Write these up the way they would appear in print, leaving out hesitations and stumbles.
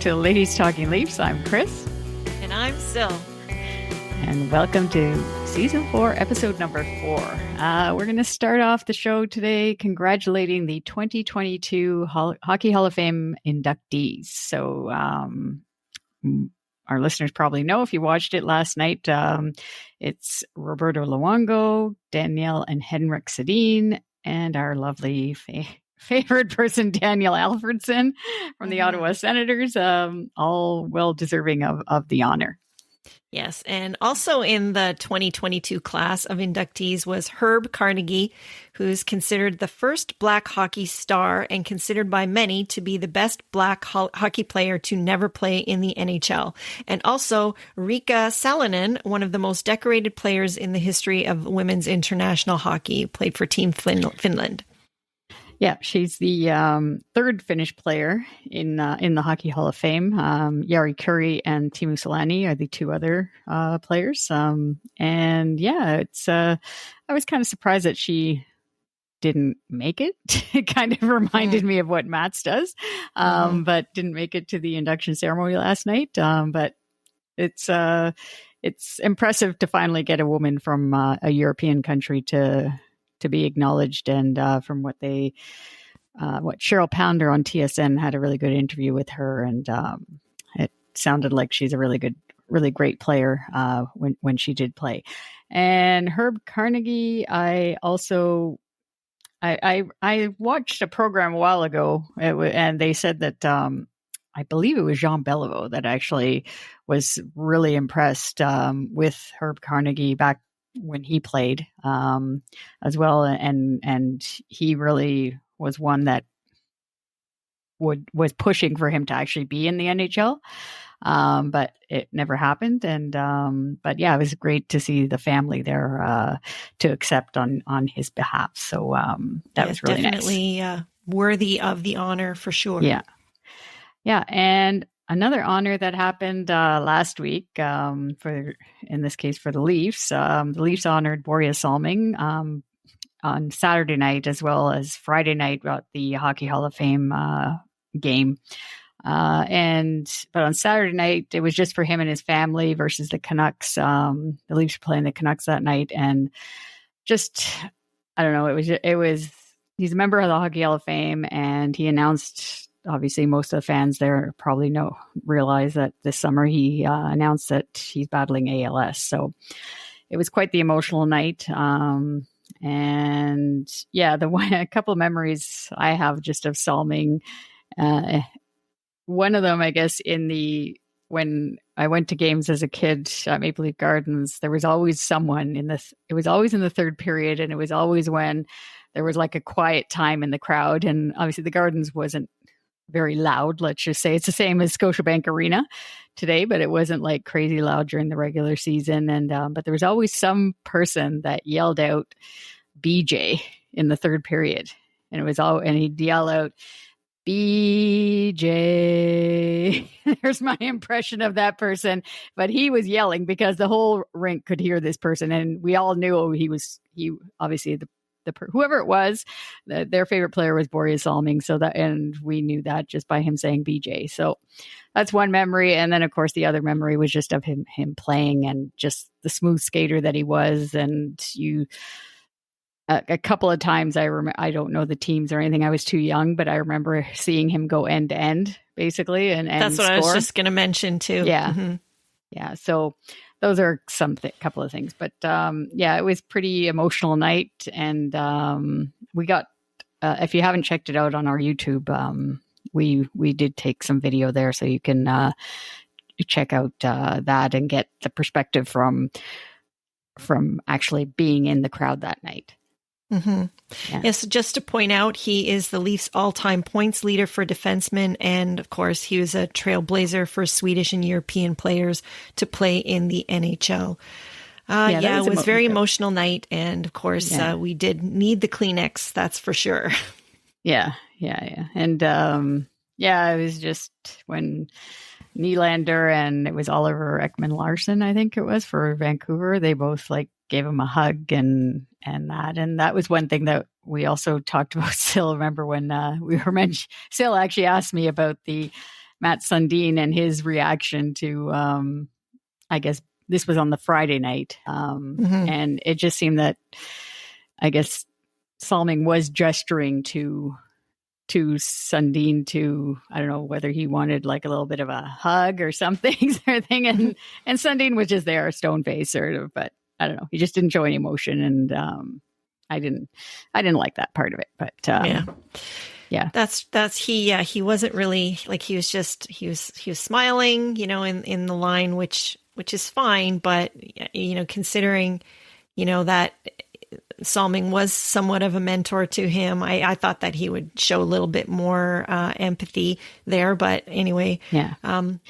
to Ladies Talking Leafs. I'm Chris. And I'm Syl. And welcome to Season 4, Episode number 4. We're going to start off the show today congratulating the 2022 Hockey Hall of Fame inductees. So our listeners probably know if you watched it last night. It's Roberto Luongo, Danielle and Henrik Sedin, and our lovely favorite person, Daniel Alfredsson from the Ottawa Senators, all well deserving of the honor. Yes, and also in the 2022 class of inductees was Herb Carnegie, who's considered the first Black hockey star and considered by many to be the best Black hockey player to never play in the NHL. And also Riikka Salonen, one of the most decorated players in the history of women's international hockey, played for Team Finland. Yeah, she's the third Finnish player in the Hockey Hall of Fame. Jari Kurri and Teemu Selanne are the two other players. And yeah, it's I was kind of surprised that she didn't make it. It kind of reminded me of what Mats does, but didn't make it to the induction ceremony last night. But it's impressive to finally get a woman from a European country to be acknowledged. And from what Cheryl Pounder on TSN had a really good interview with her, and it sounded like she's a really great player when she did play. And Herb Carnegie, I watched a program a while ago, and they said that I believe it was Jean Beliveau that actually was really impressed with Herb Carnegie back when he played as well, and he really was one that was pushing for him to actually be in the NHL, but it never happened. And but yeah, it was great to see the family there to accept on his behalf. So that was really definitely nice. Worthy of the honor for sure. Yeah, and another honor that happened last week, in this case for the Leafs. The Leafs honored Borje Salming on Saturday night as well as Friday night at the Hockey Hall of Fame game. But on Saturday night, it was just for him and his family versus the Canucks. The Leafs were playing the Canucks that night, and just I don't know. It was he's a member of the Hockey Hall of Fame, and he announced. Obviously, most of the fans there probably realize that this summer he announced that he's battling ALS. So it was quite the emotional night. And yeah, a couple of memories I have just of Salming. One of them, I guess, when I went to games as a kid at Maple Leaf Gardens, there was always someone it was always in the third period, and it was always when there was like a quiet time in the crowd. And obviously the Gardens wasn't very loud, let's just say. It's the same as Scotiabank Arena today, but it wasn't like crazy loud during the regular season. And but there was always some person that yelled out BJ in the third period, and he'd yell out BJ. There's my impression of that person, but he was yelling because the whole rink could hear this person, and we all knew he obviously whoever it was, their favorite player was Borje Salming. And we knew that just by him saying BJ. So that's one memory. And then of course the other memory was just of him playing and just the smooth skater that he was. And a couple of times I don't know the teams or anything. I was too young, but I remember seeing him go end to end basically. And that's what score. I was just going to mention too. Yeah. Mm-hmm. Yeah. So those are couple of things, but it was pretty emotional night, and we got. If you haven't checked it out on our YouTube, we did take some video there, so you can check out that and get the perspective from actually being in the crowd that night. Mm-hmm. Yeah. Yes, just to point out, he is the Leafs' all-time points leader for defensemen, and of course, he was a trailblazer for Swedish and European players to play in the NHL. It was a very emotional night, and of course, we did need the Kleenex, that's for sure. Yeah. And it was just when Nylander and it was Oliver Ekman-Larsson, I think it was, for Vancouver, they both gave him a hug and that was one thing that we also talked about. Syl, remember when we were mentioning, Syl actually asked me about the Matt Sundin and his reaction to, I guess this was on the Friday night. And it just seemed that, I guess, Salming was gesturing to Sundin to, I don't know whether he wanted like a little bit of a hug or something sort of thing. And Sundin was just there, stone face sort of, but I don't know. He just didn't show any emotion. And I didn't like that part of it, but yeah. He wasn't really like, he was smiling, in the line, which is fine. But, considering, that Salming was somewhat of a mentor to him, I thought that he would show a little bit more empathy there. But anyway,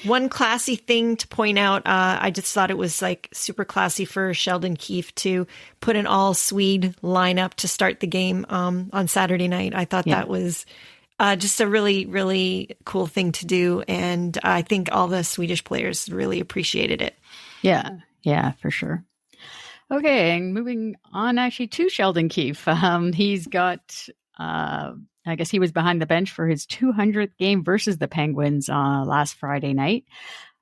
one classy thing to point out, I just thought it was like super classy for Sheldon Keefe to put an all Swede lineup to start the game on Saturday night. I thought that was just a really, really cool thing to do. And I think all the Swedish players really appreciated it. Yeah, for sure. Okay, and moving on actually to Sheldon Keefe. He's got, I guess he was behind the bench for his 200th game versus the Penguins last Friday night.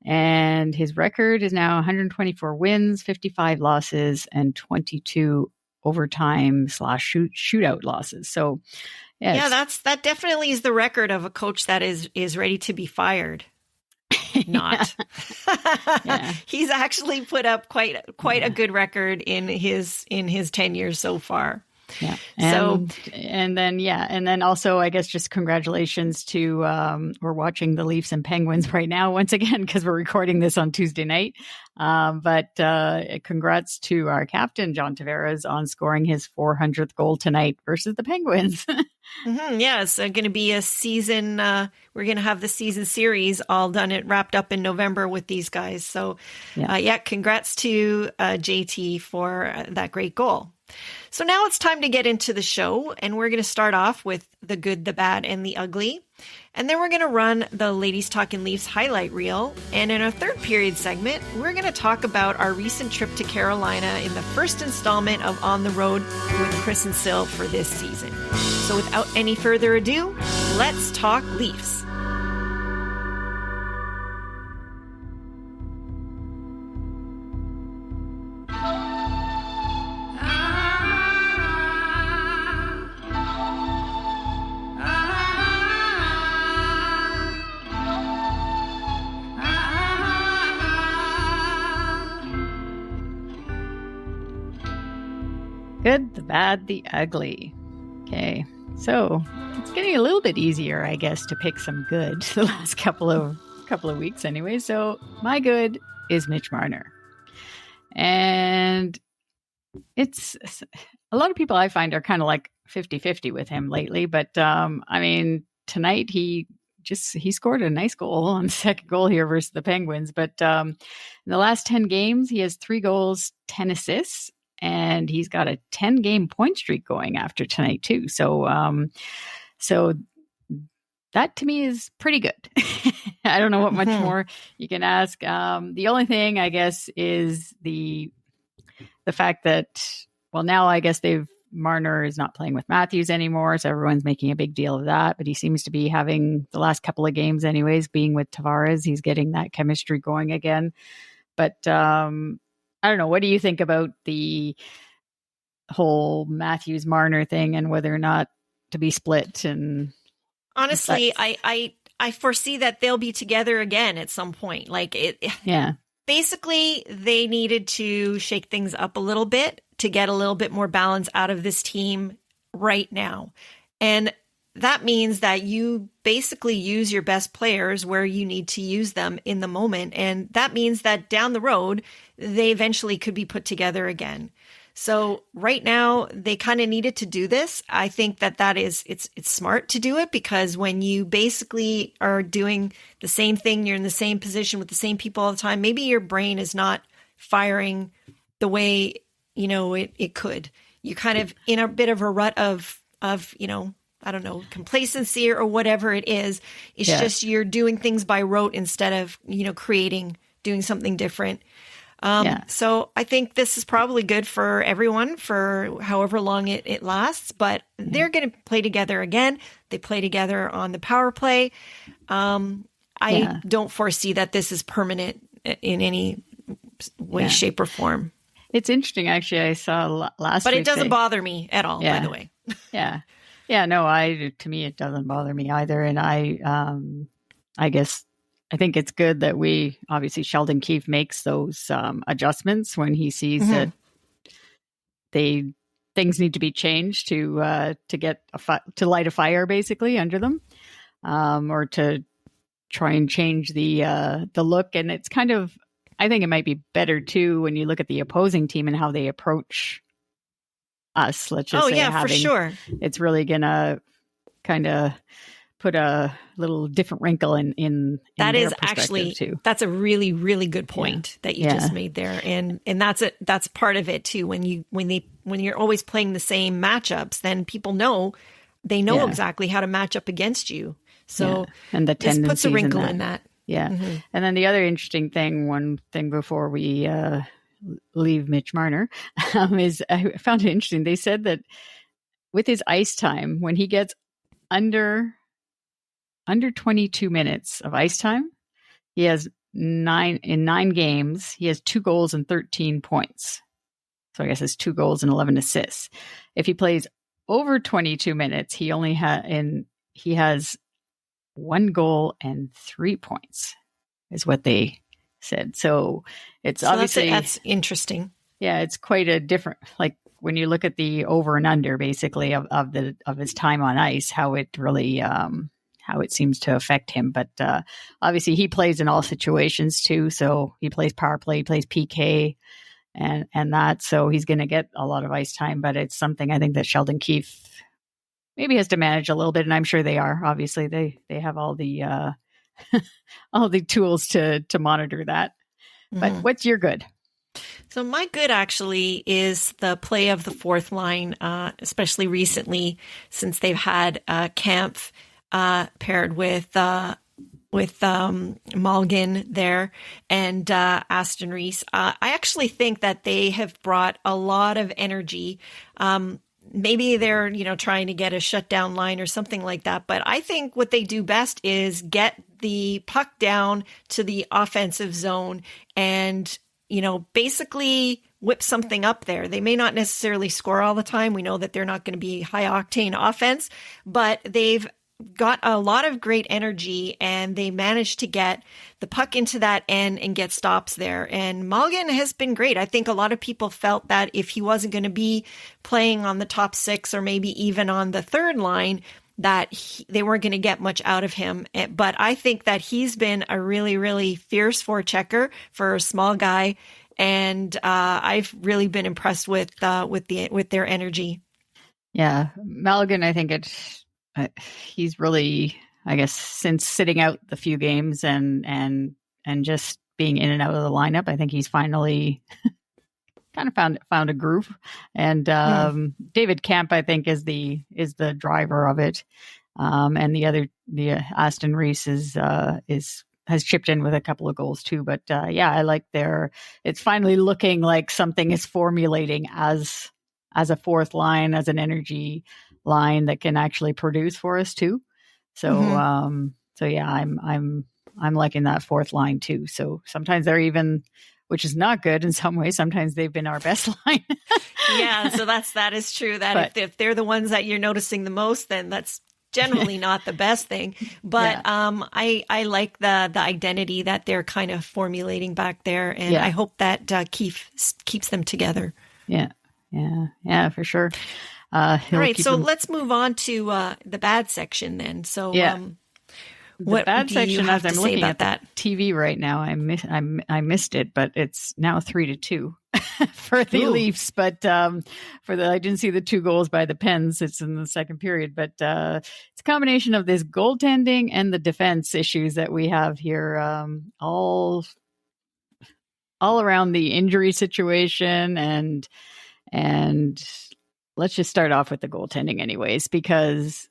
And his record is now 124 wins, 55 losses, and 22 overtime / shootout losses. So, that definitely is the record of a coach that is ready to be fired. Not. He's actually put up quite a good record in his tenure so far. Yeah. And then also, I guess, just congratulations to, we're watching the Leafs and Penguins right now, once again, because we're recording this on Tuesday night. But congrats to our captain, John Tavares, on scoring his 400th goal tonight versus the Penguins. Yeah, it's going to be a season. We're going to have the season series all done, wrapped up in November with these guys. So, congrats to JT for that great goal. So now it's time to get into the show, and we're going to start off with the good, the bad, and the ugly. And then we're going to run the Ladies Talkin' Leafs highlight reel. And in our third period segment, we're going to talk about our recent trip to Carolina in the first installment of On the Road with Chris and Syl for this season. So without any further ado, let's talk Leafs. Good, the bad, the ugly. Okay, so it's getting a little bit easier, I guess, to pick some good the last couple of weeks anyway. So my good is Mitch Marner. And it's a lot of people I find are kind of like 50-50 with him lately. But I mean, tonight he scored a nice goal on the second goal here versus the Penguins. But in the last 10 games, he has 3 goals, 10 assists. And he's got a 10-game point streak going after tonight too. So that to me is pretty good. I don't know what much more you can ask. The only thing I guess is the fact that, well, now I guess Marner is not playing with Matthews anymore. So everyone's making a big deal of that, but he seems to be having the last couple of games anyways, being with Tavares. He's getting that chemistry going again. But, I don't know. What do you think about the whole Matthews Marner thing and whether or not to be split? And honestly, I foresee that they'll be together again at some point. Like it. Yeah. Basically, they needed to shake things up a little bit to get a little bit more balance out of this team right now. And that means that you basically use your best players where you need to use them in the moment. And that means that down the road, they eventually could be put together again. So right now, they kind of needed to do this. I think that is, it's smart to do it, because when you basically are doing the same thing, you're in the same position with the same people all the time, maybe your brain is not firing the way, it could. You're kind of in a bit of a rut of, I don't know, complacency or whatever it is. It's just you're doing things by rote instead of, doing something different. So I think this is probably good for everyone for however long it lasts, but they're going to play together again. They play together on the power play. I I don't foresee that this is permanent in any way, shape, or form. It's interesting, actually. I saw last week. But it doesn't bother me at all, by the way. Yeah. Yeah, no, to me, it doesn't bother me either. And I guess, I think it's good that obviously Sheldon Keefe makes those adjustments when he sees that things need to be changed to get to light a fire basically under them, or to try and change the look. And it's kind of, I think it might be better too when you look at the opposing team and how they approach us. Let's just say, for sure. It's really gonna kind of put a little different wrinkle in that is actually too. That's a really, really good point that you just made there, and that's part of it too. When you're always playing the same matchups, then people know exactly how to match up against you. So and the this puts a wrinkle in that. Yeah. Mm-hmm. And then the other interesting thing, one thing before we leave Mitch Marner, is I found it interesting. They said that with his ice time, when he gets under 22 minutes of ice time, he has 9 games. He has 2 goals and 13 points. So I guess it's 2 goals and 11 assists. If he plays over 22 minutes, he has 1 goal and 3 points, is what they said. So it's obviously that's interesting. Yeah, it's quite a different, like when you look at the over and under basically of his time on ice, how it really how it seems to affect him. But obviously he plays in all situations too. So he plays power play, he plays PK and that. So he's going to get a lot of ice time. But it's something I think that Sheldon Keefe maybe has to manage a little bit, and I'm sure they are. Obviously, they have all the all the tools to monitor that. But what's your good? So my good actually is the play of the fourth line, especially recently since they've had Kampf paired with Malgin there and Aston Reese. I actually think that they have brought a lot of energy. Maybe they're, trying to get a shutdown line or something like that. But I think what they do best is get the puck down to the offensive zone and, basically whip something up there. They may not necessarily score all the time. We know that they're not going to be high octane offense, but they've got a lot of great energy and they managed to get the puck into that end and get stops there. And Malgin has been great. I think a lot of people felt that if he wasn't going to be playing on the top 6 or maybe even on the third line, that they weren't going to get much out of him. But I think that he's been a really, really fierce forechecker for a small guy. And I've really been impressed with their energy. Yeah. Malgin, I think he's really, I guess, since sitting out the few games and just being in and out of the lineup, I think he's finally kind of found a groove. And David Kampf, I think, is the driver of it. And the Aston Reese has chipped in with a couple of goals too. But I like it's finally looking like something is formulating as a fourth line, as an energy line that can actually produce for us too. So, I'm liking that fourth line too. So sometimes they're even, which is not good in some ways. Sometimes they've been our best line. Yeah. So that is true that if they're the ones that you're noticing the most, then that's generally not the best thing. But I like the identity that they're kind of formulating back there. And I hope that Keefe keeps them together. Yeah. Yeah, for sure. All right, so let's move on to the bad section then. So, what bad section? As I'm looking at that TV right now, I missed it, but it's now 3-2 for the Leafs. But I didn't see the 2 goals by the Pens. It's in the second period, but it's a combination of this goaltending and the defense issues that we have here, all around the injury situation and let's just start off with the goaltending anyways, because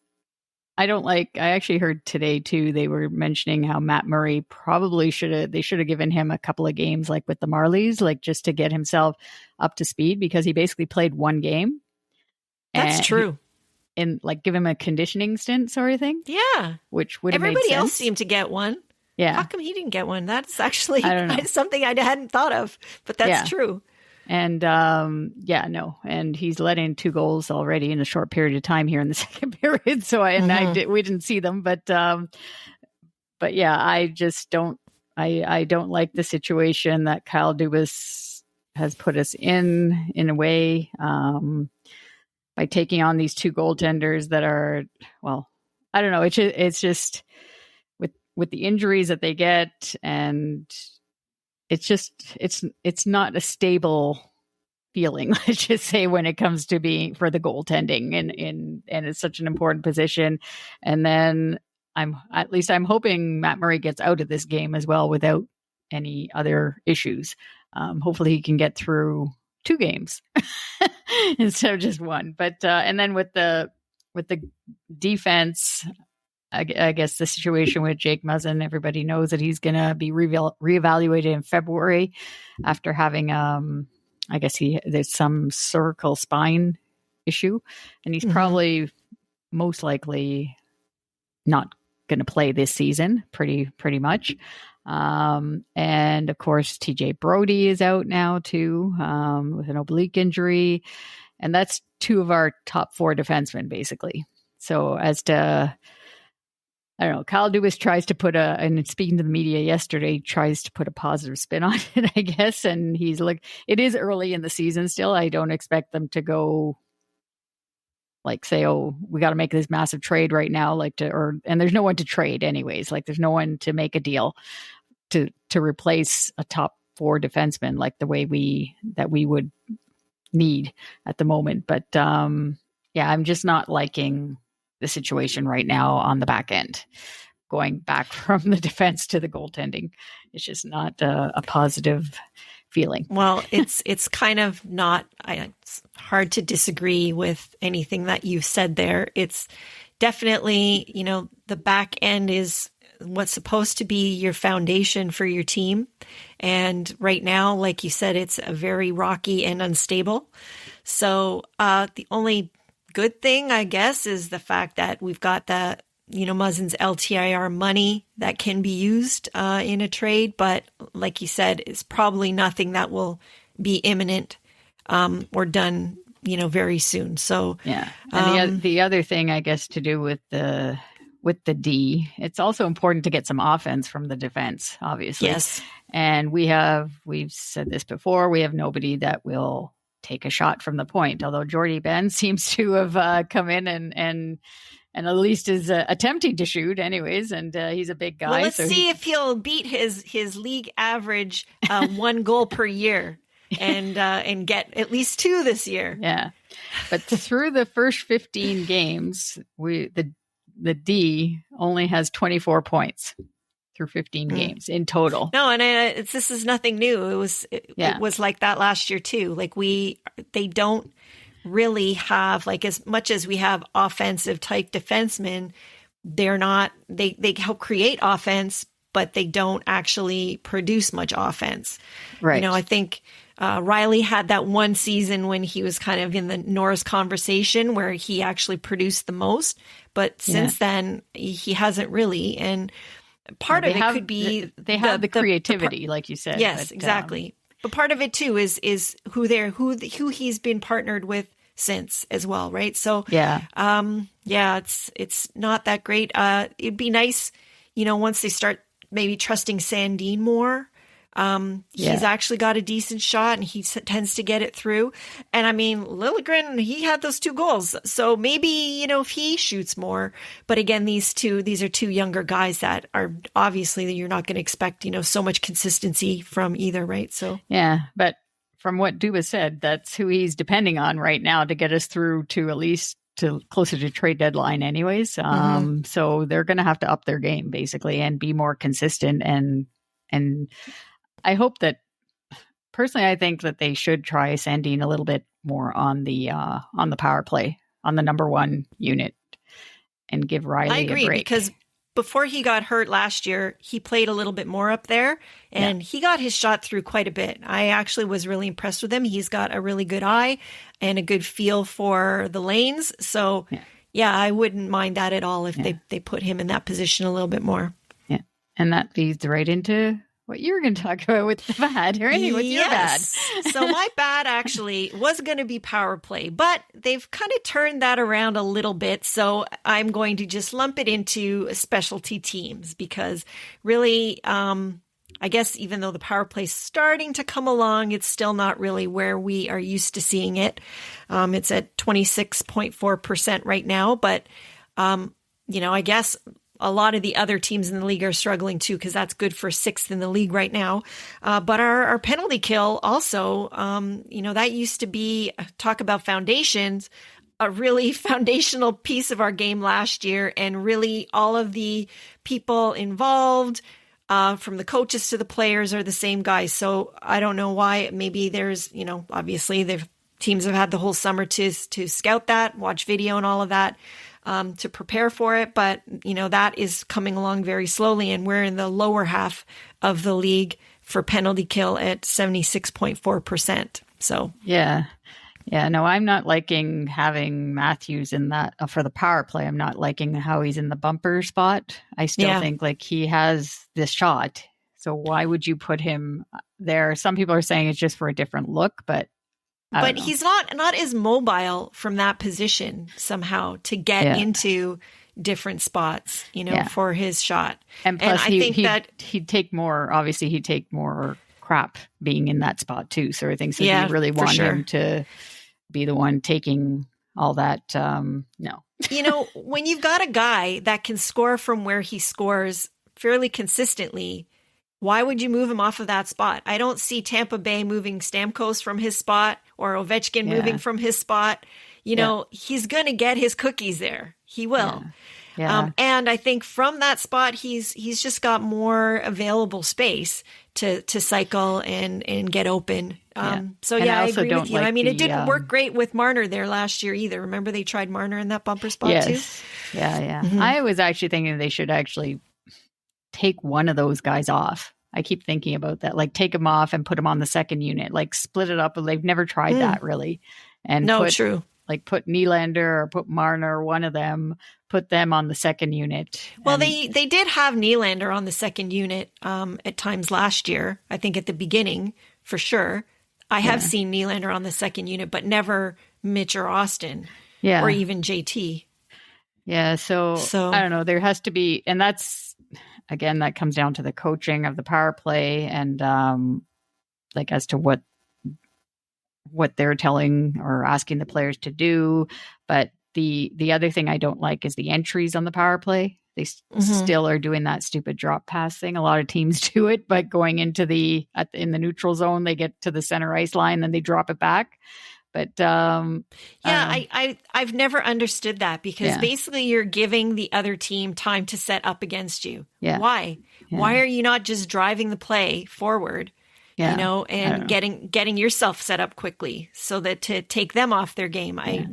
I actually heard today too, they were mentioning how Matt Murray probably should have given him a couple of games like with the Marlies, like just to get himself up to speed, because he basically played 1 game. That's true. And like give him a conditioning stint sort of thing. Yeah. Which would have Everybody made sense. else seemed to get one. Yeah. How come he didn't get one? That's actually I don't know. something I hadn't thought of, but that's true. And no, and he's let in 2 goals already in a short period of time here in the second period. So we didn't see them, but yeah, I just don't. I don't like the situation that Kyle Dubas has put us in a way, by taking on these 2 goaltenders that are, well, I don't know. It's just with the injuries that they get, and it's not a stable feeling, let's just say, when it comes to being for the goaltending, and it's such an important position. And then I'm hoping Matt Murray gets out of this game as well without any other issues. Hopefully he can get through 2 games instead of just 1. But and then with the defense, I guess the situation with Jake Muzzin, everybody knows that he's going to be reevaluated in February after having, I guess there's some cervical spine issue, and he's probably most likely not going to play this season, pretty much. And of course, TJ Brody is out now too, with an oblique injury, and that's 2 of our top 4 defensemen basically. So as to, I don't know, Kyle Dubas tries to put and speaking to the media yesterday, tries to put a positive spin on it, I guess. And he's like, it is early in the season still. I don't expect them to go like say, oh, we got to make this massive trade right now. And there's no one to trade anyways. Like there's no one to make a deal to replace a top 4 defenseman like the way we would need at the moment. But yeah, I'm just not liking the situation right now on the back end, going back from the defense to the goaltending. It's just not a positive feeling. Well, it's kind of not, it's hard to disagree with anything that you said there. It's definitely, the back end is what's supposed to be your foundation for your team. And right now, like you said, it's a very rocky and unstable. So the only good thing, I guess, is the fact that we've got the, Muzzin's LTIR money that can be used in a trade. But like you said, it's probably nothing that will be imminent or done, very soon. So yeah. And the other thing, I guess, to do with the D, it's also important to get some offense from the defense, obviously. Yes. And we've said this before, we have nobody that will take a shot from the point, although Jordy Ben seems to have come in and at least is attempting to shoot anyways, and he's a big guy. Well, let's see if he'll beat his league average 1 goal per year and get at least 2 this year. Yeah. But through the first 15 games, the D only has 24 points through 15 games in total. No, and this is nothing new. It was like that last year too. Like they don't really have, like, as much as we have offensive type defensemen, they're not, they help create offense, but they don't actually produce much offense. Right. I think Riley had that one season when he was kind of in the Norris conversation where he actually produced the most, but since then he hasn't really. And part of it could be they have the creativity, like you said. Yes, exactly. But part of it too is who he's been partnered with since as well, right? So it's not that great. It'd be nice, once they start maybe trusting Sandin more. He's actually got a decent shot and he tends to get it through. And I mean, Liljegren, he had those 2 goals. So maybe, if he shoots more, but again, these are 2 younger guys that are obviously you're not going to expect, so much consistency from either. Right. So, yeah, but from what Dubas said, that's who he's depending on right now to get us through to at least to closer to trade deadline anyways. So they're going to have to up their game basically and be more consistent. And I hope that, personally, I think that they should try Sandin a little bit more on the power play, on the number 1 unit, and give Riley a break. Because before he got hurt last year, he played a little bit more up there, and he got his shot through quite a bit. I actually was really impressed with him. He's got a really good eye and a good feel for the lanes. So, I wouldn't mind that at all if they put him in that position a little bit more. And that leads right into what you were going to talk about with the bad. Ernie, what's your bad? So my bad actually was going to be power play, but they've kind of turned that around a little bit. So I'm going to just lump it into specialty teams because really, I guess even though the power play is starting to come along, it's still not really where we are used to seeing it. It's at 26.4% right now, but I guess a lot of the other teams in the league are struggling too, because that's good for 6th in the league right now. But our penalty kill also, that used to be, talk about foundations, a really foundational piece of our game last year. And really all of the people involved, from the coaches to the players, are the same guys. So I don't know why. Maybe there's, obviously the teams have had the whole summer to scout that, watch video and all of that. To prepare for it. But, that is coming along very slowly. And we're in the lower half of the league for penalty kill at 76.4%. So, yeah. Yeah. No, I'm not liking having Matthews in that for the power play. I'm not liking how he's in the bumper spot. I still think he has this shot. So why would you put him there? Some people are saying it's just for a different look, but he's not as mobile from that position somehow to get into different spots, for his shot. And plus, I think that he'd take more. Obviously, he'd take more crap being in that spot too. So I think so. You really want him to be the one taking all that. No, when you've got a guy that can score from where he scores fairly consistently, why would you move him off of that spot? I don't see Tampa Bay moving Stamkos from his spot or Ovechkin moving from his spot. He's going to get his cookies there. He will. Yeah. And I think from that spot, he's just got more available space to cycle and get open. So I agree with you. I mean, it didn't work great with Marner there last year either. Remember they tried Marner in that bumper spot too? Yeah. Mm-hmm. I was actually thinking they should actually take one of those guys off. I keep thinking about that, take him off and put him on the second unit, split it up. They've never tried that really. And true. Put Nylander or put Marner, one of them, put them on the second unit. Well, they did have Nylander on the second unit at times last year. I think at the beginning for sure. I have seen Nylander on the second unit, but never Mitch or Austin or even JT. Yeah. So I don't know. There has to be, and that's, again, that comes down to the coaching of the power play and as to what they're telling or asking the players to do. But the other thing I don't like is the entries on the power play. They still are doing that stupid drop pass thing. A lot of teams do it, but going into in the neutral zone, they get to the center ice line, then they drop it back. But I've never understood that because basically you're giving the other team time to set up against you. Yeah. Why? Yeah. Why are you not just driving the play forward? And getting yourself set up quickly so that to take them off their game. I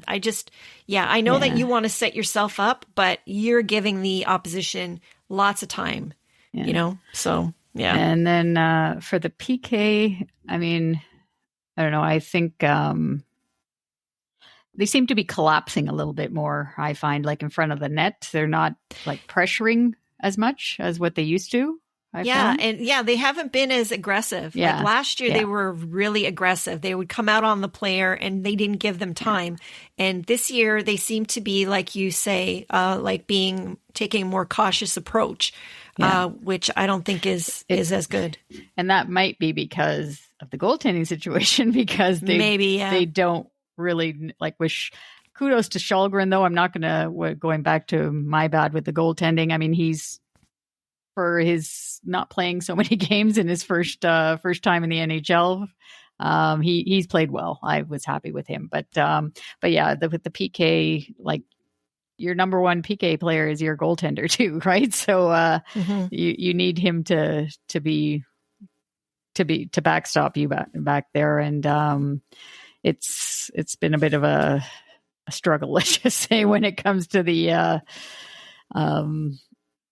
know that you want to set yourself up, but you're giving the opposition lots of time, so yeah. And then for the PK, I mean, I don't know. I think they seem to be collapsing a little bit more. I find in front of the net, they're not pressuring as much as what they used to. They haven't been as aggressive. Yeah. Last year, they were really aggressive. They would come out on the player and they didn't give them time. And this year, they seem to be, like you say, taking a more cautious approach, which I don't think is as good. And that might be because of the goaltending situation, because they don't really wish. Kudos to Shalgren, though. I'm not going back to my bad with the goaltending. I mean, for his not playing so many games in his first time in the NHL. He's played well. I was happy with him, but yeah, with the PK, your number one PK player is your goaltender too, right? So you need him to backstop you back there, and it's been a bit of a struggle, let's just say, when it comes to the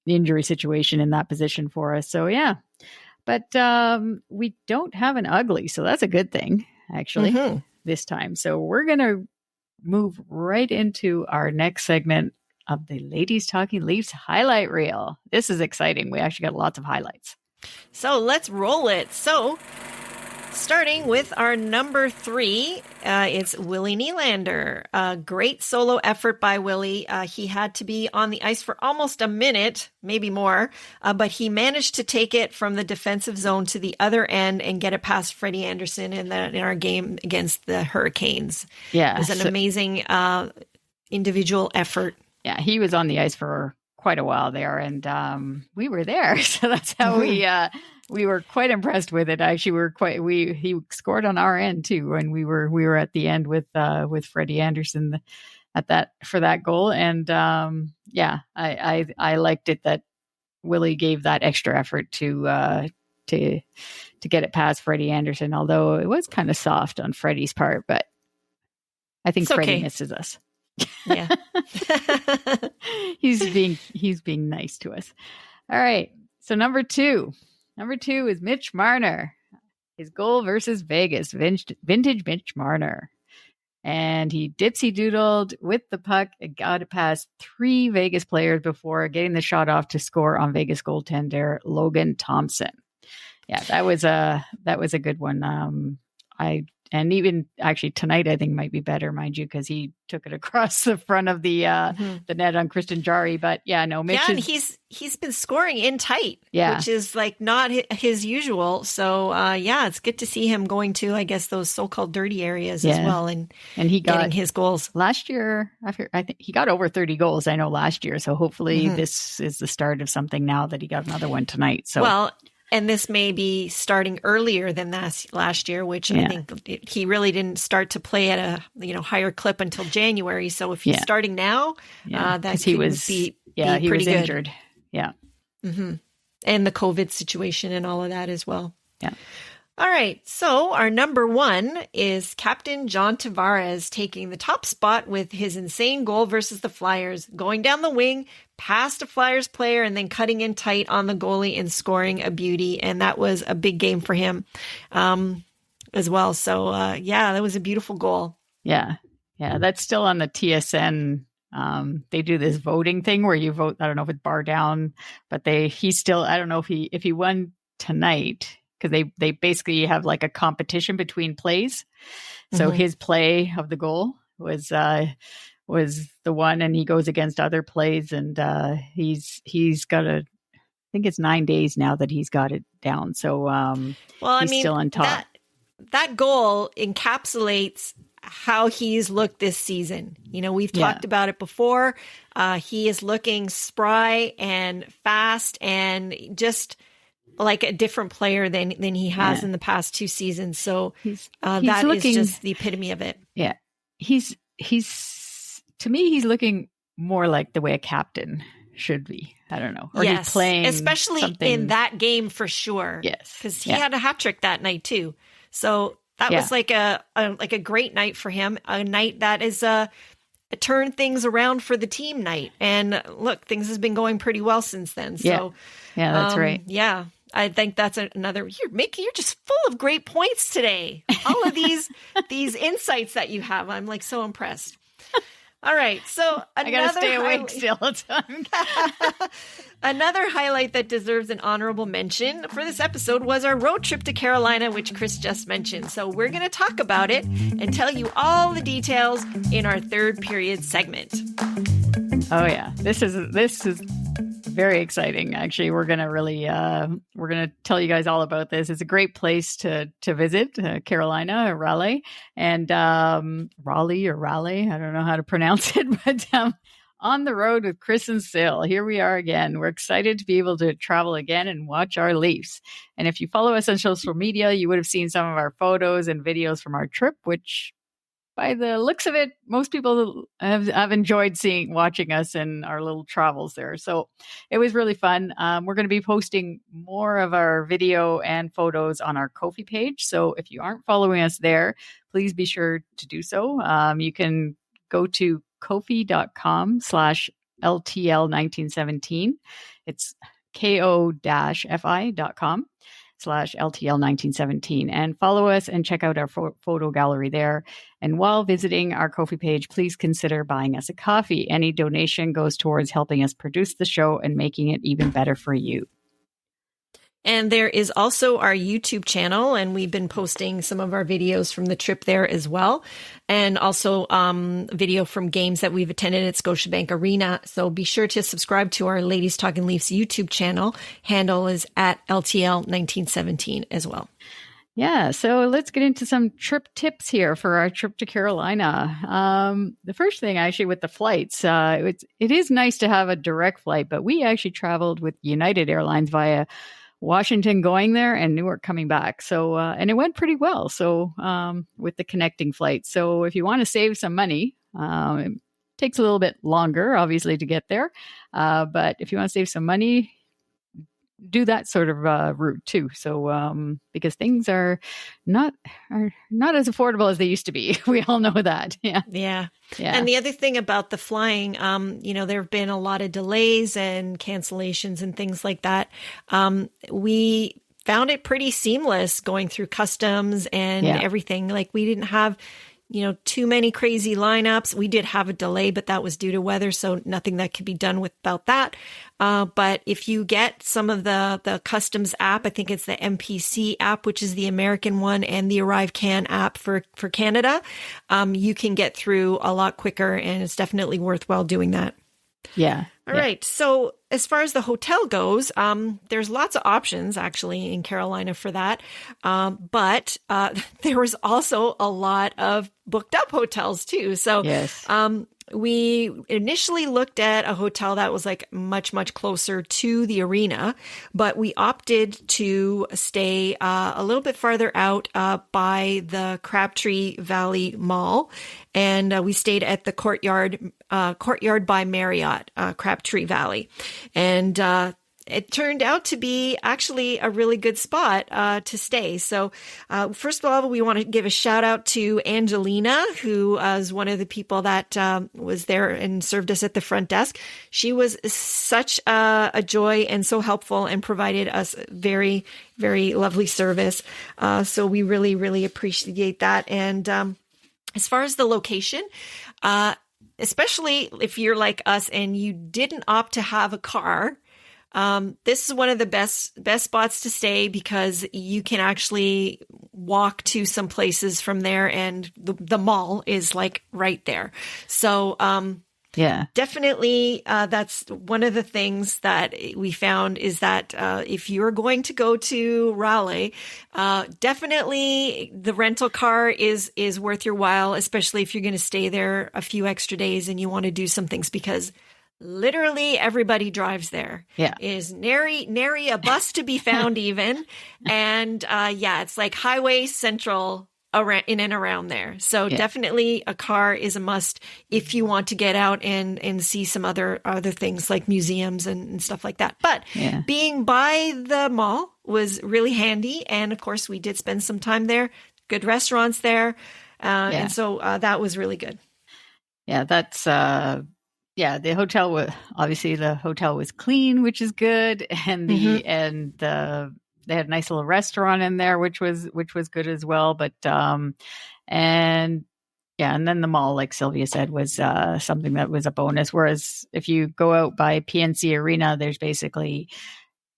injury situation in that position for us. So yeah, but we don't have an ugly, so that's a good thing actually this time. So we're gonna move right into our next segment of the Ladies Talking Leafs highlight reel. This is exciting. We actually got lots of highlights. So let's roll it. So starting with our number 3, it's Willie Nylander. A great solo effort by Willie. He had to be on the ice for almost a minute, maybe more, but he managed to take it from the defensive zone to the other end and get it past Freddie Anderson in our game against the Hurricanes. Yeah. It was an amazing individual effort. Yeah, he was on the ice for quite a while there, and we were there, so that's how we were quite impressed with it. Actually, he scored on our end too, and we were at the end with Freddie Anderson for that goal, and I liked it that Willie gave that extra effort to get it past Freddie Anderson, although it was kind of soft on Freddie's part, but I think Freddie misses us. Yeah. He's being nice to us. All right. So number two is Mitch Marner. His goal versus Vegas, vintage Mitch Marner. And he dipsy doodled with the puck and got it past 3 Vegas players before getting the shot off to score on Vegas goaltender Logan Thompson. Yeah, that was a good one. And even actually tonight, I think might be better, mind you, because he took it across the front of the net on Kristen Jarry. But yeah, no, Mitch and he's been scoring in tight, which is like not his usual. So it's good to see him going to, I guess, those so-called dirty areas as well, and he got getting his goals last year. I think he got over 30 goals. I know last year, so hopefully this is the start of something now that he got another one tonight. So and this may be starting earlier than that last year, which I think he really didn't start to play at a higher clip until January. So if he's starting now, that could be pretty was good. Injured. Yeah. Mm-hmm. And the COVID situation and all of that as well. Yeah. All right. So our number 1 is Captain John Tavares taking the top spot with his insane goal versus the Flyers, going down the wing, past a Flyers player, and then cutting in tight on the goalie and scoring a beauty. And that was a big game for him as well. So, that was a beautiful goal. Yeah. Yeah. That's still on the TSN. They do this voting thing where you vote. I don't know if it's bar down, but I don't know if he won tonight, because they basically have like a competition between plays. So his play of the goal was the one, and he goes against other plays, and he's got I think it's 9 days now that he's got it down. So he's still on top. That goal encapsulates how he's looked this season. We've talked about it before. He is looking spry and fast and just like a different player than he has in the past 2 seasons. So that is just the epitome of it. Yeah. He's to me, he's looking more like the way a captain should be. I don't know. Or he's playing especially in that game for sure. Yes. Because he had a hat trick that night too. So that was like a great night for him. A night that is a turn things around for the team night. And look, things has been going pretty well since then. So yeah, that's right. Yeah. I think that's another. You're just full of great points today. All of these insights that you have, I'm like so impressed. All right, so I gotta stay awake still. Another highlight that deserves an honorable mention for this episode was our road trip to Carolina, which Chris just mentioned. So we're going to talk about it and tell you all the details in our third period segment. Oh yeah, this is very exciting. Actually, we're gonna tell you guys all about this. It's a great place to visit, Carolina or Raleigh, and Raleigh or Raleigh. I don't know how to pronounce it, but on the road with Chris and Syl. Here we are again. We're excited to be able to travel again and watch our Leafs. And if you follow us on social media, you would have seen some of our photos and videos from our trip, which, by the looks of it, most people have enjoyed watching us and our little travels there. So it was really fun. We're going to be posting more of our video and photos on our Ko-fi page. So if you aren't following us there, please be sure to do so. You can go to kofi.com/LTL1917. It's ko-fi.com. ko-fi.com/LTL1917 and follow us and check out our photo gallery there. And while visiting our Ko-fi page, please consider buying us a coffee. Any donation goes towards helping us produce the show and making it even better for you. And there is also our YouTube channel, and we've been posting some of our videos from the trip there as well. And also video from games that we've attended at Scotiabank Arena. So be sure to subscribe to our Ladies Talking Leafs YouTube channel. Handle is at LTL1917 as well. Yeah, so let's get into some trip tips here for our trip to Carolina. The first thing, actually, with the flights, it is nice to have a direct flight, but we actually traveled with United Airlines via Washington going there and Newark coming back. So, and it went pretty well. So, with the connecting flights. So if you want to save some money, it takes a little bit longer, obviously, to get there. But if you want to save some money, do that sort of route too. So, because things are not as affordable as they used to be. We all know that. Yeah. And the other thing about the flying, there have been a lot of delays and cancellations and things like that. We found it pretty seamless going through customs and everything. Like we didn't have too many crazy lineups. We did have a delay, but that was due to weather, so nothing that could be done about that. But if you get some of the customs app, I think it's the MPC app, which is the American one, and the ArriveCan app for Canada, you can get through a lot quicker, and it's definitely worthwhile doing that. Yeah. All right. So as far as the hotel goes, there's lots of options actually in Carolina for that. But there was also a lot of booked up hotels too. So yes. We initially looked at a hotel that was like much, much closer to the arena, but we opted to stay a little bit farther out by the Crabtree Valley Mall. And we stayed at the Courtyard by Marriott, Crabtree Valley. And it turned out to be actually a really good spot to stay. So first of all, we want to give a shout out to Angelina, who was one of the people that was there and served us at the front desk. She was such a joy and so helpful and provided us very, very lovely service. So we really, really appreciate that. And as far as the location, especially if you're like us and you didn't opt to have a car, this is one of the best spots to stay because you can actually walk to some places from there, and the mall is like right there. So, definitely, that's one of the things that we found is that, if you're going to go to Raleigh, definitely the rental car is worth your while, especially if you're going to stay there a few extra days and you want to do some things, because literally everybody drives there. Yeah. Is nary a bus to be found even. And it's like highway central around in and around there. So definitely a car is a must if you want to get out and see some other things like museums and stuff like that. But being by the mall was really handy. And of course we did spend some time there, good restaurants there. And so that was really good. Yeah, that's the hotel was clean, which is good, and they had a nice little restaurant in there, which was good as well. But and then the mall, like Sylvia said, was something that was a bonus. Whereas if you go out by PNC Arena, there's basically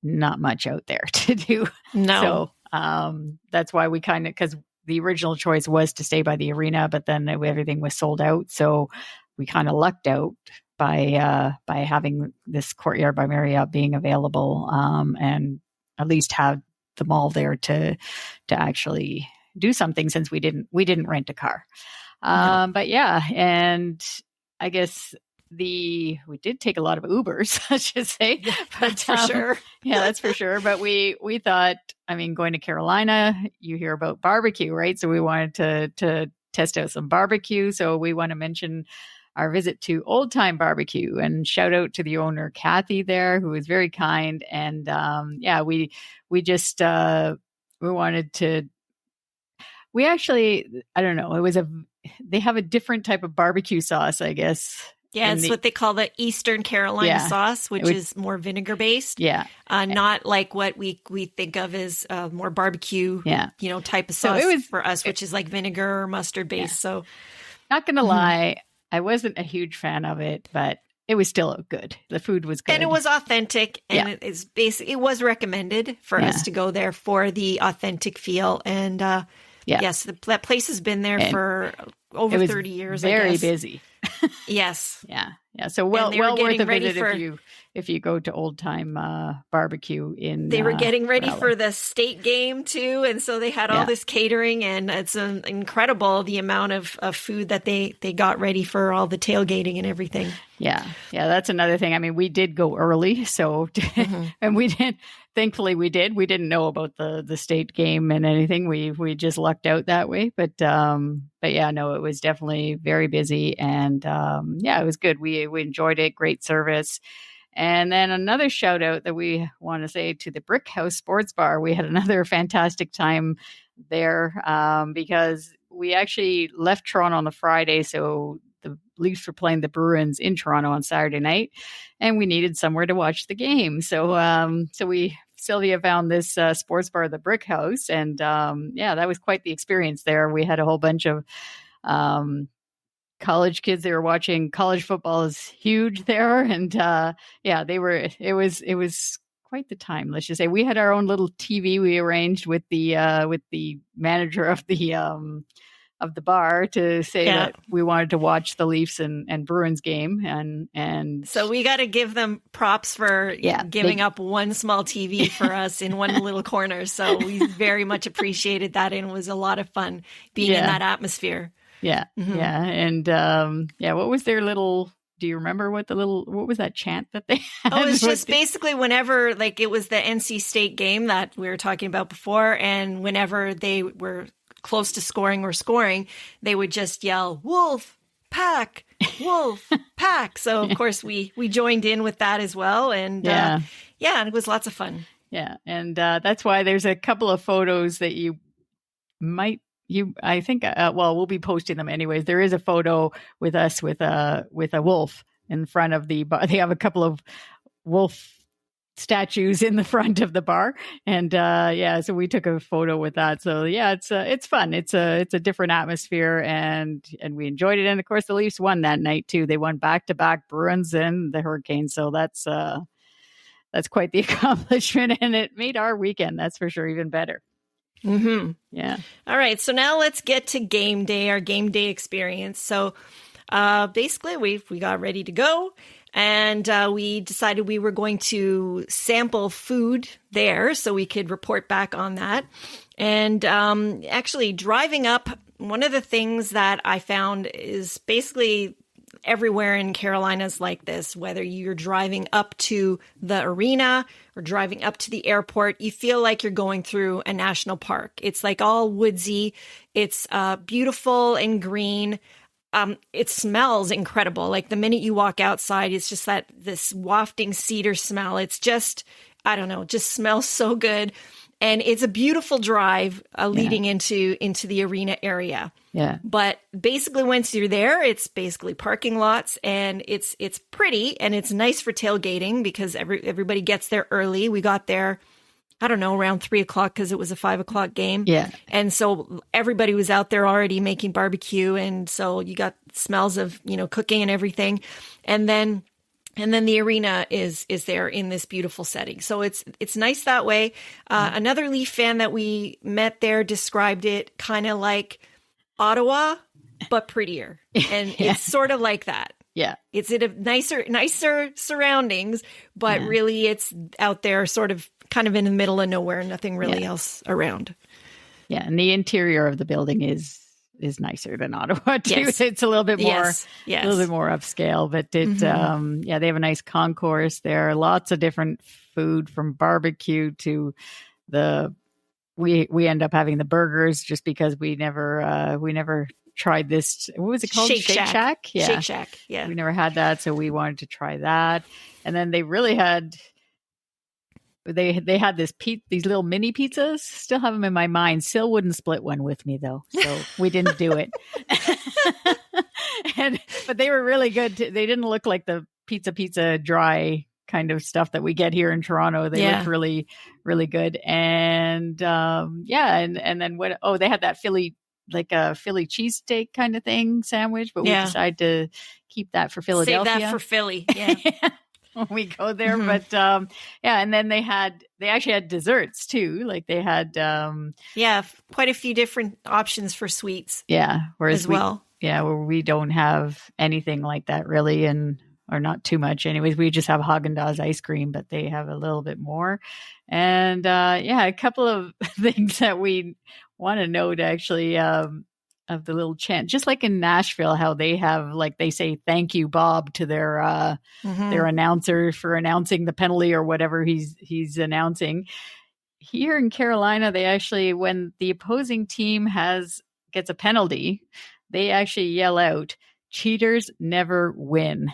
not much out there to do. No, so that's why we because the original choice was to stay by the arena, but then everything was sold out. So we kind of lucked out by having this Courtyard by Marriott being available, and at least have the mall there to actually do something, since we didn't rent a car. But and I guess we did take a lot of Ubers, I should say. That's for sure. Yeah, that's for sure. But we thought, going to Carolina, you hear about barbecue, right? So we wanted to test out some barbecue. So we want to mention our visit to Old Time Barbecue, and shout out to the owner, Kathy, there, who was very kind. And we just wanted to. We actually, I don't know. They have a different type of barbecue sauce, I guess, Yeah, it's what they call the Eastern Carolina sauce, which is more vinegar based. Yeah. Not like what we think of as more barbecue, type of sauce for us, which is like vinegar or mustard based. So not going to lie, I wasn't a huge fan of it, but it was still good. The food was good. And it was authentic, and it was recommended for us to go there for the authentic feel. And yes, that place has been there for over 30 years. Very busy. Yes. Yeah. So well worth a visit if you go to Old Time Barbecue in. They were getting ready Raleigh. for the state game too, and so they had all this catering, and it's incredible the amount of food that they got ready for all the tailgating and everything. Yeah, that's another thing. I mean, we did go early, so and we did. Thankfully, we did. We didn't know about the state game and anything. We just lucked out that way. But yeah, no, it was definitely very busy, and it was good. We enjoyed it. Great service. And then another shout out that we want to say to the Brick House Sports Bar. We had another fantastic time there because we actually left Toronto on the Friday, so the Leafs were playing the Bruins in Toronto on Saturday night, and we needed somewhere to watch the game. So Sylvia found this sports bar, the Brick House, and that was quite the experience there. We had a whole bunch of college kids. They were watching college football is huge there, and they were. It was quite the time. Let's just say we had our own little TV we arranged with the manager of the bar to say that we wanted to watch the Leafs and Bruins game, and so we got to give them props for giving up one small TV for us in one little corner. So we very much appreciated that, and it was a lot of fun being in that atmosphere. Yeah. Mm-hmm. Yeah. And what was their little, do you remember what was that chant that they had? Oh, it was just basically whenever, it was the NC State game that we were talking about before, and whenever they were close to scoring or scoring, they would just yell, "Wolf, pack, wolf, pack." So of course we joined in with that as well. And and it was lots of fun. Yeah. And that's why there's a couple of photos that I think we'll be posting them anyways. There is a photo with us with a wolf in front of the bar. They have a couple of wolf statues in the front of the bar, and so we took a photo with that. So it's fun. It's a different atmosphere, and we enjoyed it. And of course, the Leafs won that night too. They won back-to-back, Bruins and the Hurricanes. So that's quite the accomplishment, and it made our weekend, that's for sure, even better. Mm-hmm. Yeah. All right. So now let's get to game day, our game day experience. So basically we got ready to go, and we decided we were going to sample food there so we could report back on that. And actually driving up, one of the things that I found is basically everywhere in Carolinas like this, whether you're driving up to the arena or driving up to the airport, you feel like you're going through a national park. It's like all woodsy. It's beautiful and green. It smells incredible. Like the minute you walk outside, it's just this wafting cedar smell. It's just, I don't know, just smells so good. And it's a beautiful drive leading into the arena area. Yeah. But basically once you're there, it's basically parking lots, and it's pretty, and it's nice for tailgating because everybody gets there early. We got there, I don't know, around 3:00 because it was a 5:00 game. Yeah. And so everybody was out there already making barbecue. And so you got smells of, cooking and everything. And then the arena is there in this beautiful setting. So it's nice that way. Another Leaf fan that we met there described it kind of like Ottawa, but prettier. And it's sort of like that. Yeah. It's in a nicer surroundings, but really it's out there sort of kind of in the middle of nowhere, nothing really else around. Yeah. And the interior of the building is nicer than Ottawa too. Yes. It's a little bit more, yes. a little bit more upscale, but it, they have a nice concourse there. Lots of different food, from barbecue to we end up having the burgers just because we never tried this. What was it called? Shake Shack. Yeah. Shake Shack. Yeah. We never had that, so we wanted to try that. And then they really had they had these little mini pizzas. Still have them in my mind. Syl wouldn't split one with me though, so we didn't do it. But they were really good. They didn't look like the pizza dry kind of stuff that we get here in Toronto. They looked really, really good. And and then they had that Philly, like a Philly cheesesteak kind of thing sandwich, but we decided to keep that for Philadelphia. Save that for Philly. Yeah. When we go there. But and then they actually had desserts too. Like they had quite a few different options for sweets. Yeah. Whereas where we don't have anything like that really, or not too much. Anyways, we just have Haagen-Dazs ice cream, but they have a little bit more. And a couple of things that we want to note actually, of the little chant, just like in Nashville, how they have, like, they say thank you Bob to their announcer for announcing the penalty or whatever he's announcing. Here in Carolina, they actually, when the opposing team gets a penalty, they actually yell out, "Cheaters never win."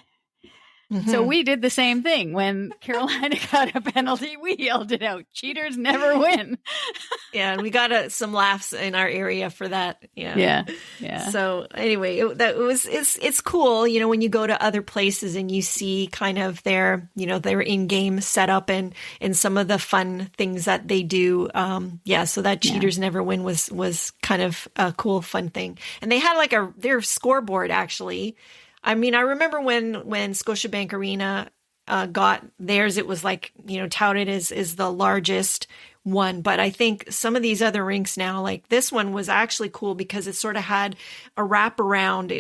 So we did the same thing. When Carolina got a penalty, we yelled it out. "Cheaters never win." And we got some laughs in our area for that. Yeah. So anyway, it's cool, when you go to other places and you see kind of their in-game setup and some of the fun things that they do. So that "Cheaters never win" was kind of a cool, fun thing. And they had their scoreboard actually. I mean, I remember when Scotiabank Arena got theirs, it was touted as the largest one. But I think some of these other rinks now, like this one, was actually cool because it sort of had a wraparound.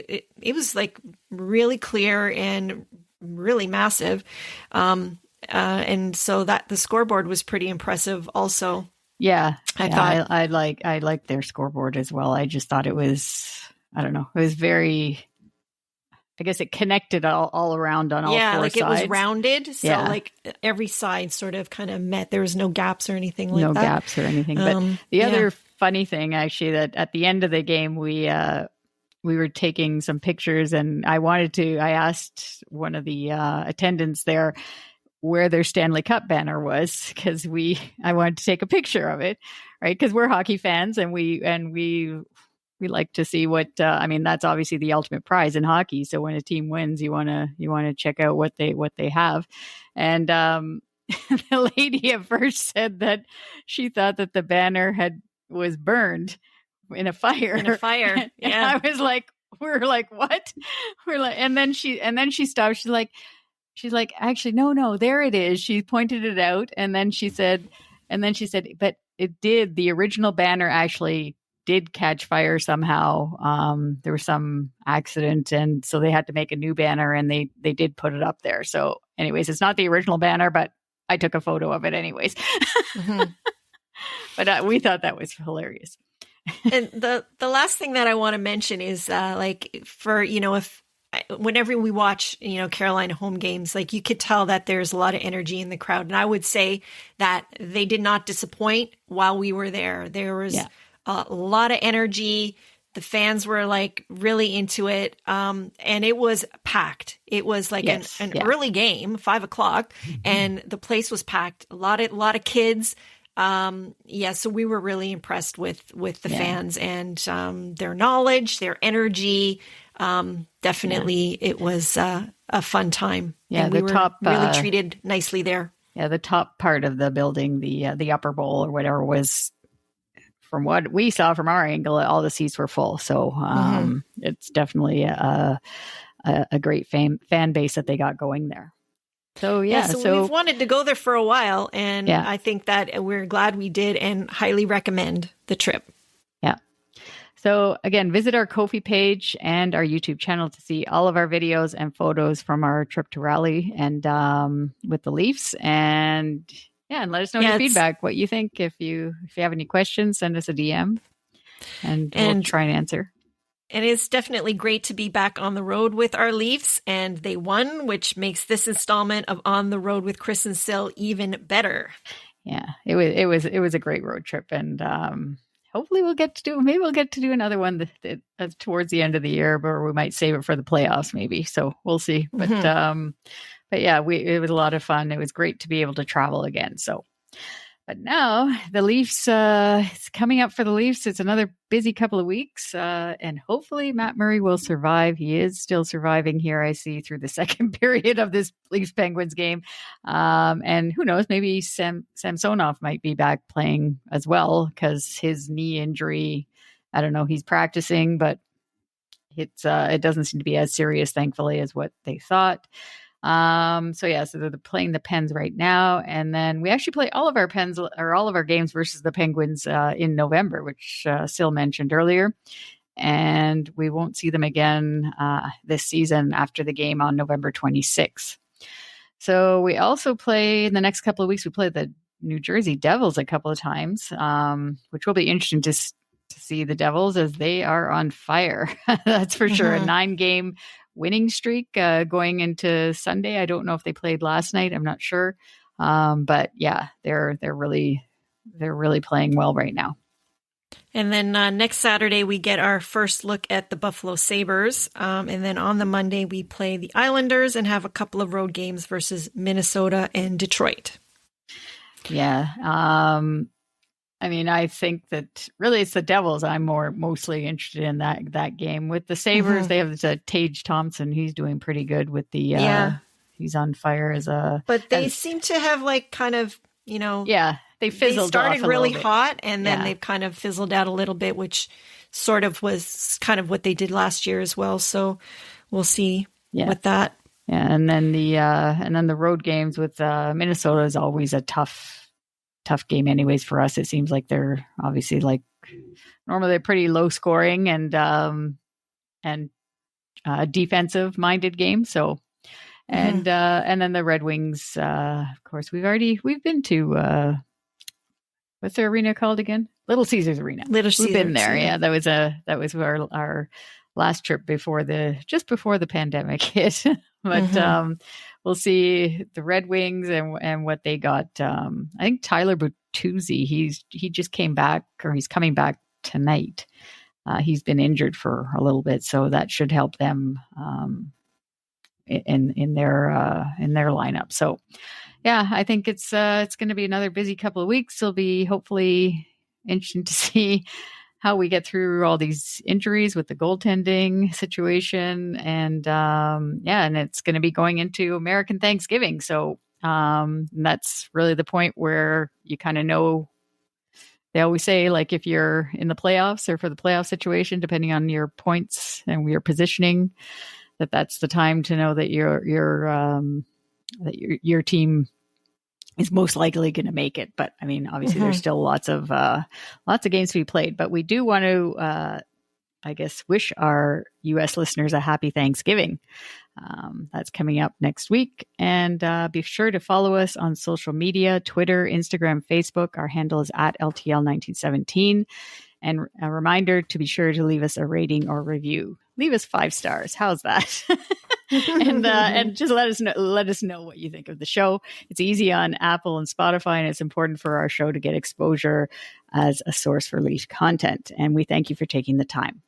It was like really clear and really massive, and so that the scoreboard was pretty impressive also. Yeah, I thought I like their scoreboard as well. I just thought it was, I don't know, it was very. I guess it connected all around on all four sides. Yeah, it was rounded. So every side sort of kind of met. There was no gaps or anything like that. No gaps or anything. But the other funny thing actually, that at the end of the game, we were taking some pictures, and I asked one of the attendants there where their Stanley Cup banner was, because I wanted to take a picture of it, right? Because we're hockey fans and we like to see what, that's obviously the ultimate prize in hockey. So when a team wins, you want to check out what they have. And the lady at first said that she thought that the banner was burned in a fire. Yeah. And I was like, we're like, what? We're like, and then she stopped. She's like, actually, no, there it is. She pointed it out. And then she said, but the original banner actually did catch fire somehow. There was some accident, and so they had to make a new banner, and they did put it up there. So anyways, it's not the original banner, but I took a photo of it anyways. But we thought that was hilarious. And the last thing that I want to mention is whenever we watch, Carolina home games, you could tell that there's a lot of energy in the crowd. And I would say that they did not disappoint while we were there. There was a lot of energy. The fans were really into it. And it was packed. It was an early game, 5:00, and the place was packed. A lot of kids. So we were really impressed with the fans and their knowledge, their energy. Definitely it was a fun time. Yeah, and we were really treated nicely there. Yeah, the top part of the building, the upper bowl or whatever, was, from what we saw from our angle, all the seats were full. So it's definitely a great fan base that they got going there. So so we've wanted to go there for a while, and I think that we're glad we did, and highly recommend the trip. Yeah. So again, visit our Ko-fi page and our YouTube channel to see all of our videos and photos from our trip to Raleigh and with the Leafs. And let us know your feedback, what you think. If you have any questions, send us a DM, and we'll try and answer. And it's definitely great to be back on the road with our Leafs, and they won, which makes this installment of On the Road with Chris and Syl even better. Yeah, it was a great road trip, and hopefully we'll get to do another one towards the end of the year, or we might save it for the playoffs maybe. So we'll see. But it was a lot of fun. It was great to be able to travel again. So But now the Leafs, it's coming up for the Leafs. It's another busy couple of weeks, and hopefully Matt Murray will survive. He is still surviving here, I see, through the second period of this Leafs-Penguins game. And who knows, maybe Samsonov might be back playing as well because his knee injury, I don't know, he's practicing, but it doesn't seem to be as serious, thankfully, as what they thought. So they're playing the Pens right now, and then we actually play all of our games versus the Penguins in November, which Syl mentioned earlier, and we won't see them again this season after the game on November 26th. So we also play in the next couple of weeks. We play the New Jersey Devils a couple of times, which will be interesting to see the Devils as they are on fire. That's for sure. A 9-game winning streak going into Sunday. I don't know if they played last night. I'm not sure. But yeah, they're really playing well right now. And then next Saturday, we get our first look at the Buffalo Sabres. And then on the Monday, we play the Islanders and have a couple of road games versus Minnesota and Detroit. Yeah. I mean, I think that really it's the Devils I'm mostly interested in that game. With the Sabres, they have Tage Thompson. He's doing pretty good with the he's on fire as a. But they seem to have they fizzled. They started really hot, and then they've kind of fizzled out a little bit, which sort of was kind of what they did last year as well. So we'll see with that. Yeah, and then the road games with Minnesota is always a tough game anyways for us. It seems like they're obviously normally they're pretty low scoring and defensive minded game. So, and then the Red Wings, of course, we've been to, what's their arena called again? Little Caesars Arena. We've been there. Yeah. That was our last trip before the pandemic hit. But, we'll see the Red Wings and what they got. I think Tyler Bertuzzi, he just came back, or he's coming back tonight. He's been injured for a little bit, so that should help them in their lineup. So, yeah, I think it's going to be another busy couple of weeks. It'll be hopefully interesting to see how we get through all these injuries with the goaltending situation. And and it's going to be going into American Thanksgiving. So that's really the point where you kind of know, they always say, if you're in the playoffs or for the playoff situation, depending on your points and your positioning, that's the time to know that your team is most likely going to make it. But I mean, obviously there's still lots of games to be played, but we do want to, wish our US listeners a happy Thanksgiving. That's coming up next week. And be sure to follow us on social media, Twitter, Instagram, Facebook. Our handle is at LTL1917. And a reminder to be sure to leave us a rating or review. Leave us 5 stars. How's that? and just let us know what you think of the show. It's easy on Apple and Spotify, and it's important for our show to get exposure as a source for Leaf content. And we thank you for taking the time.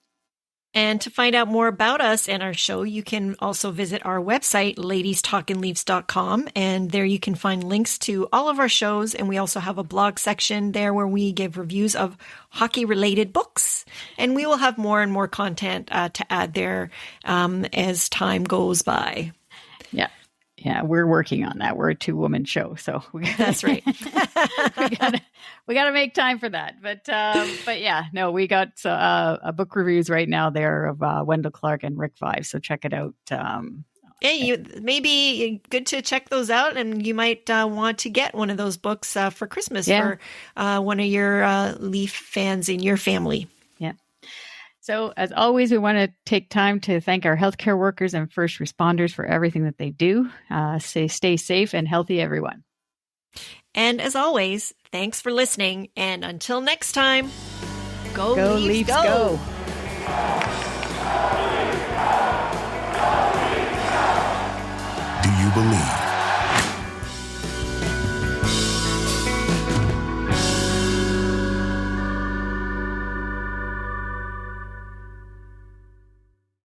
And to find out more about us and our show, you can also visit our website, ladiestalkinleafs.com. And there you can find links to all of our shows. And we also have a blog section there where we give reviews of hockey-related books. And we will have more and more content to add there as time goes by. Yeah. Yeah, we're working on that. We're a 2-woman show, so that's right. we gotta make time for that. But yeah, no, we got a book reviews right now there of Wendell Clark and Rick Vive. So check it out. Maybe good to check those out, and you might want to get one of those books for Christmas for one of your Leaf fans in your family. Yeah. So as always, we want to take time to thank our healthcare workers and first responders for everything that they do. Stay safe and healthy, everyone. And as always, thanks for listening. And until next time, go Leafs, go. Do you believe